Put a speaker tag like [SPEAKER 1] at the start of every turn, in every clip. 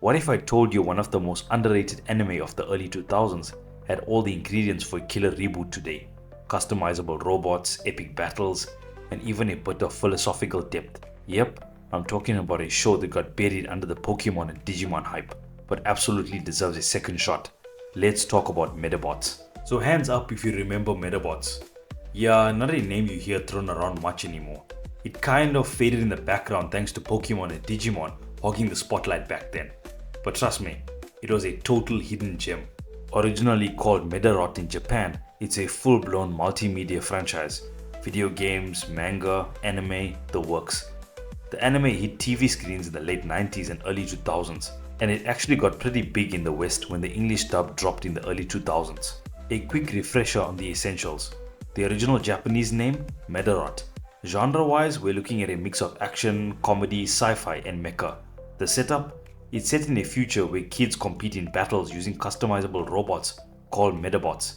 [SPEAKER 1] What if I told you one of the most underrated anime of the early 2000s had all the ingredients for a killer reboot today? Customizable robots, epic battles, and even a bit of philosophical depth. Yep, I'm talking about a show that got buried under the Pokémon and Digimon hype, but absolutely deserves a second shot. Let's talk about Medabots. So hands up if you remember Medabots. Yeah, not a name you hear thrown around much anymore. It kind of faded in the background thanks to Pokémon and Digimon hogging the spotlight back then. But trust me, it was a total hidden gem. Originally called Medarot in Japan, it's a full-blown multimedia franchise. Video games, manga, anime, the works. The anime hit TV screens in the late 90s and early 2000s, and it actually got pretty big in the West when the English dub dropped in the early 2000s. A quick refresher on the essentials. The original Japanese name, Medarot. Genre-wise, we're looking at a mix of action, comedy, sci-fi, and mecha. The setup? It's set in a future where kids compete in battles using customizable robots called Medabots.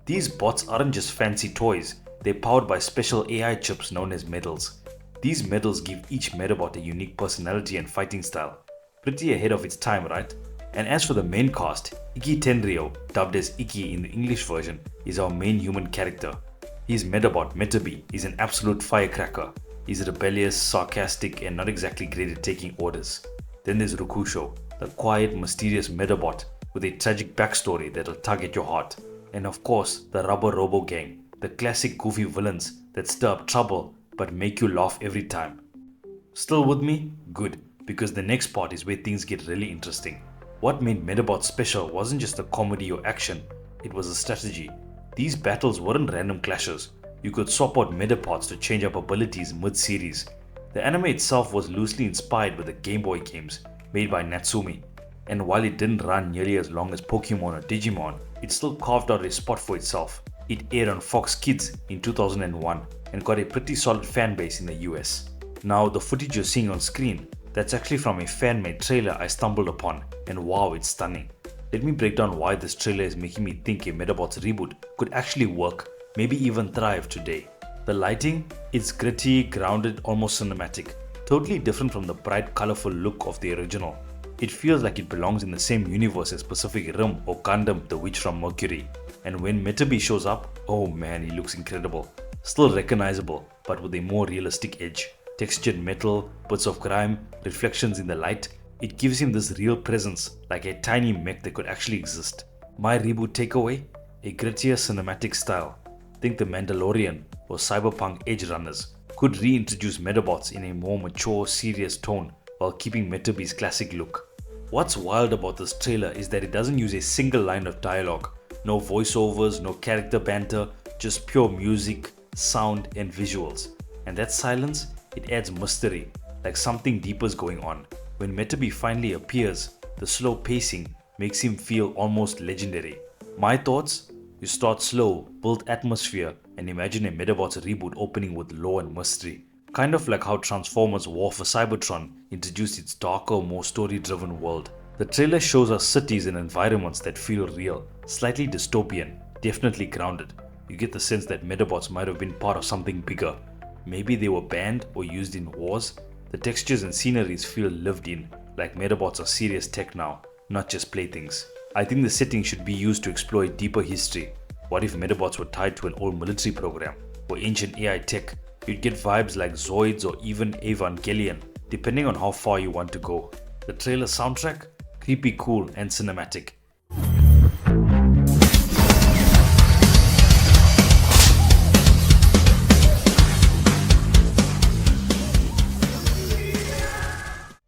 [SPEAKER 1] These bots aren't just fancy toys, they're powered by special AI chips known as medals. These medals give each Medabot a unique personality and fighting style. Pretty ahead of its time, right? And as for the main cast, Iki Tenryo, dubbed as Iki in the English version, is our main human character. His Medabot, Metabee, is an absolute firecracker. He's rebellious, sarcastic, and not exactly great at taking orders. Then there's Rukusho, the quiet, mysterious Medabot with a tragic backstory that'll tug at your heart. And of course, the Rubber Robo Gang, the classic goofy villains that stir up trouble but make you laugh every time. Still with me? Good, because the next part is where things get really interesting. What made Medabots special wasn't just a comedy or action, it was a strategy. These battles weren't random clashes. You could swap out Medabots to change up abilities mid-series. The anime itself was loosely inspired by the Game Boy games made by Natsume, and while it didn't run nearly as long as Pokémon or Digimon, it still carved out a spot for itself. It aired on Fox Kids in 2001 and got a pretty solid fan base in the US. Now the footage you're seeing on screen, that's actually from a fan-made trailer I stumbled upon, and wow, it's stunning. Let me break down why this trailer is making me think a Medabots reboot could actually work, maybe even thrive today. The lighting? It's gritty, grounded, almost cinematic. Totally different from the bright, colorful look of the original. It feels like it belongs in the same universe as Pacific Rim or Gundam the Witch from Mercury. And when Metabee shows up, oh man, he looks incredible. Still recognizable, but with a more realistic edge. Textured metal, bits of grime, reflections in the light. It gives him this real presence, like a tiny mech that could actually exist. My reboot takeaway? A grittier cinematic style. Think The Mandalorian or Cyberpunk Edge Runners could reintroduce Medabots in a more mature, serious tone while keeping Metabee's classic look. What's wild about this trailer is that it doesn't use a single line of dialogue. No voiceovers, no character banter, just pure music, sound and visuals. And that silence, it adds mystery, like something deeper is going on. When Metabee finally appears, the slow pacing makes him feel almost legendary. My thoughts? You start slow, build atmosphere, and imagine a Medabots reboot opening with lore and mystery. Kind of like how Transformers War for Cybertron introduced its darker, more story-driven world. The trailer shows us cities and environments that feel real, slightly dystopian, definitely grounded. You get the sense that Medabots might have been part of something bigger. Maybe they were banned or used in wars. The textures and sceneries feel lived in, like Medabots are serious tech now, not just playthings. I think the setting should be used to explore a deeper history. What if Medabots were tied to an old military program or ancient AI tech? You'd get vibes like Zoids or even Evangelion, depending on how far you want to go. The trailer soundtrack? Creepy cool and cinematic.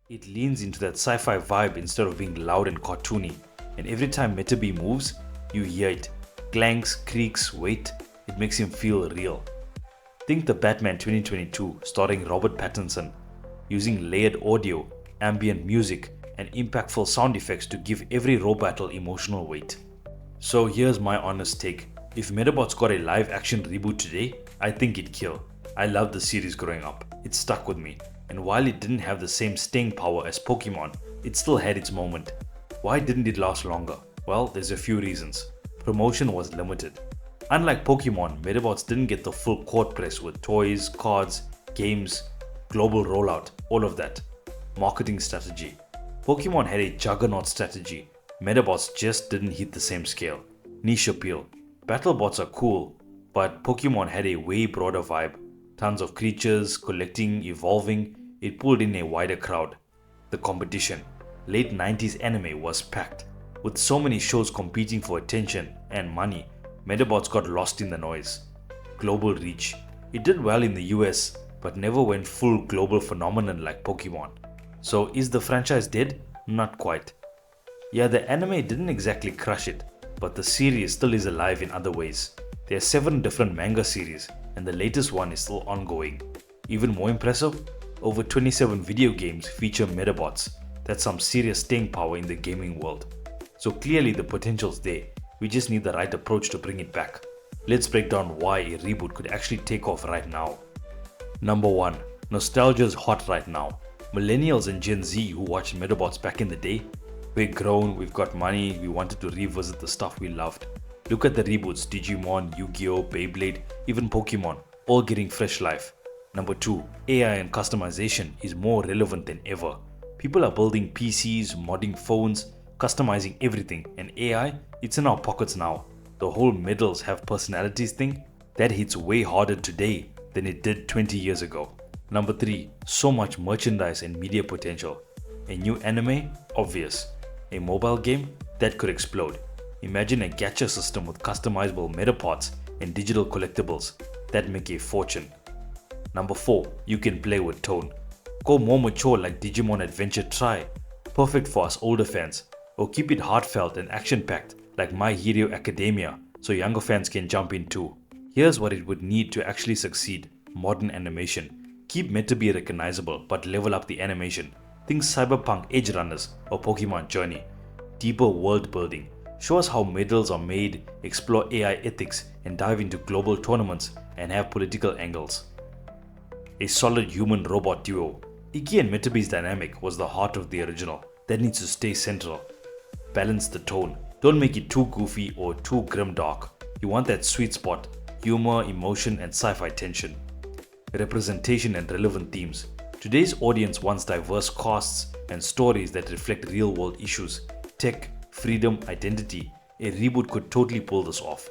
[SPEAKER 1] It leans into that sci-fi vibe instead of being loud and cartoony. And every time Metabee moves, you hear it. Clanks, creaks, weight, it makes him feel real. Think the Batman 2022 starring Robert Pattinson, using layered audio, ambient music, and impactful sound effects to give every raw battle emotional weight. So here's my honest take. If Medabots got a live action reboot today, I think it'd kill. I loved the series growing up. It stuck with me. And while it didn't have the same staying power as Pokémon, it still had its moment. Why didn't it last longer? Well, there's a few reasons. Promotion was limited. Unlike Pokémon, Medabots didn't get the full court press with toys, cards, games, global rollout, all of that. Marketing strategy. Pokemon had a juggernaut strategy. Medabots just didn't hit the same scale. Niche appeal. Battlebots are cool, but Pokemon had a way broader vibe. Tons of creatures, collecting, evolving. It pulled in a wider crowd. The competition. Late 90s anime was packed. With so many shows competing for attention and money, Medabots got lost in the noise. Global reach. It did well in the US, but never went full global phenomenon like Pokemon. So is the franchise dead? Not quite. Yeah, the anime didn't exactly crush it, but the series still is alive in other ways. There are 7 different manga series, and the latest one is still ongoing. Even more impressive, over 27 video games feature Medabots. That's some serious staying power in the gaming world. So clearly the potential's there, we just need the right approach to bring it back. Let's break down why a reboot could actually take off right now. Number 1. Nostalgia's hot right now. Millennials and Gen Z who watched Medabots back in the day, we're grown, we've got money, we wanted to revisit the stuff we loved. Look at the reboots, Digimon, Yu-Gi-Oh, Beyblade, even Pokemon, all getting fresh life. Number 2. AI and customization is more relevant than ever. People are building PCs, modding phones, customizing everything, and AI, it's in our pockets now. The whole medals have personalities thing, that hits way harder today than it did 20 years ago. Number 3. So much merchandise and media potential. A new anime? Obvious. A mobile game? That could explode. Imagine a gacha system with customizable Medabots and digital collectibles. That'd make a fortune. Number 4. You can play with tone. Go more mature like Digimon Adventure Try. Perfect for us older fans. Or keep it heartfelt and action-packed like My Hero Academia so younger fans can jump in too. Here's what it would need to actually succeed. Modern animation. Keep Metabee recognizable but level up the animation. Think Cyberpunk Edge Runners or Pokemon Journey. Deeper world building. Show us how medals are made, explore AI ethics and dive into global tournaments and have political angles. A solid human-robot duo. Iki and Metabee's dynamic was the heart of the original. That needs to stay central. Balance the tone. Don't make it too goofy or too grimdark. You want that sweet spot. Humor, emotion and sci-fi tension. Representation and relevant themes. Today's audience wants diverse casts and stories that reflect real-world issues. Tech, freedom, identity. A reboot could totally pull this off.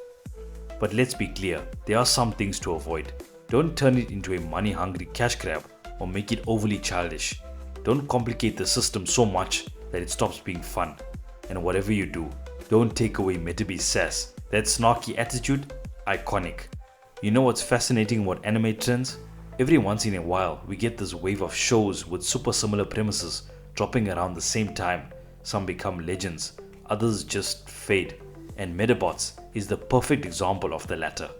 [SPEAKER 1] But let's be clear, there are some things to avoid. Don't turn it into a money-hungry cash grab or make it overly childish. Don't complicate the system so much that it stops being fun. And whatever you do, don't take away Metabee's sass. That snarky attitude, iconic. You know what's fascinating about anime trends? Every once in a while, we get this wave of shows with super similar premises dropping around the same time. Some become legends, others just fade. And Medabots is the perfect example of the latter.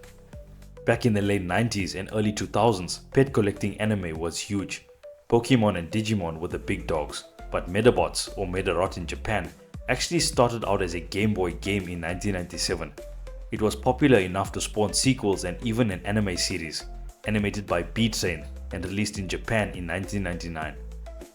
[SPEAKER 1] Back in the late 90s and early 2000s, pet collecting anime was huge. Pokémon and Digimon were the big dogs, but Medabots, or Medarot in Japan, actually started out as a Game Boy game in 1997. It was popular enough to spawn sequels and even an anime series, animated by B-Train and released in Japan in 1999.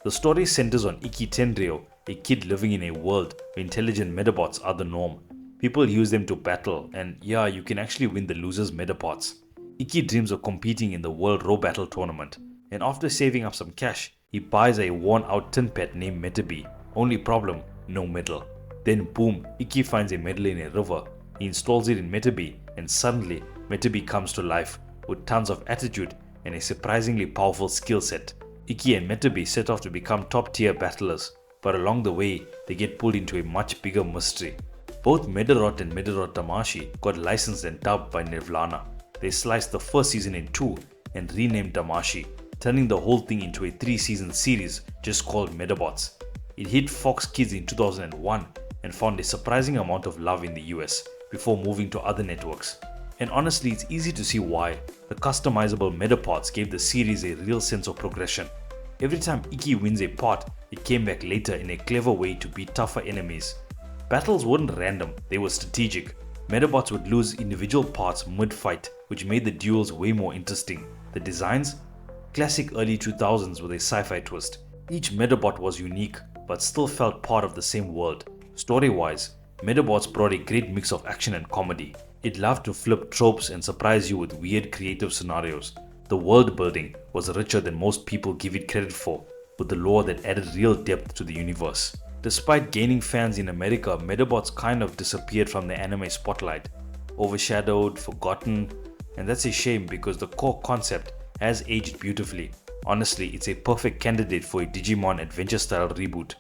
[SPEAKER 1] The story centers on Iki Tenryo, a kid living in a world where intelligent Medabots are the norm. People use them to battle, and yeah, you can actually win the loser's Medabots. Iki dreams of competing in the World Row Battle Tournament, and after saving up some cash, he buys a worn-out tin pet named Metabee. Only problem, no medal. Then boom, Iki finds a medal in a river. He installs it in Metabee, and suddenly Metabee comes to life with tons of attitude and a surprisingly powerful skill set. Iki and Metabee set off to become top-tier battlers, but along the way, they get pulled into a much bigger mystery. Both Medarot and Medarot Damashi got licensed and dubbed by Nirvana. They sliced the first season in 2 and renamed Damashi, turning the whole thing into a 3-season series just called Medabots. It hit Fox Kids in 2001 and found a surprising amount of love in the US before moving to other networks. And honestly, it's easy to see why. The customizable Medabots gave the series a real sense of progression. Every time Iki wins a part, it came back later in a clever way to beat tougher enemies. Battles weren't random, they were strategic. Medabots would lose individual parts mid-fight, which made the duels way more interesting. The designs? Classic early 2000s with a sci-fi twist. Each Medabot was unique, but still felt part of the same world. Story-wise, Medabots brought a great mix of action and comedy. It loved to flip tropes and surprise you with weird creative scenarios. The world building was richer than most people give it credit for. with the lore that added real depth to the universe. Despite gaining fans in America, Medabots kind of disappeared from the anime spotlight, overshadowed, forgotten, and that's a shame because the core concept has aged beautifully. Honestly, it's a perfect candidate for a Digimon adventure style reboot.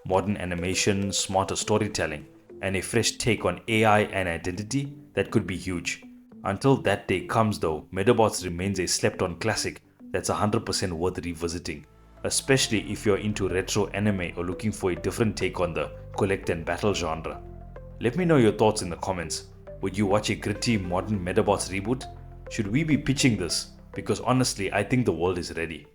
[SPEAKER 1] Modern animation, smarter storytelling, and a fresh take on AI and identity that could be huge. Until that day comes though, Medabots remains a slept on classic that's 100% worth revisiting, especially if you're into retro anime or looking for a different take on the collect and battle genre. Let me know your thoughts in the comments. Would you watch a gritty modern Medabots reboot? Should we be pitching this? Because honestly, I think the world is ready.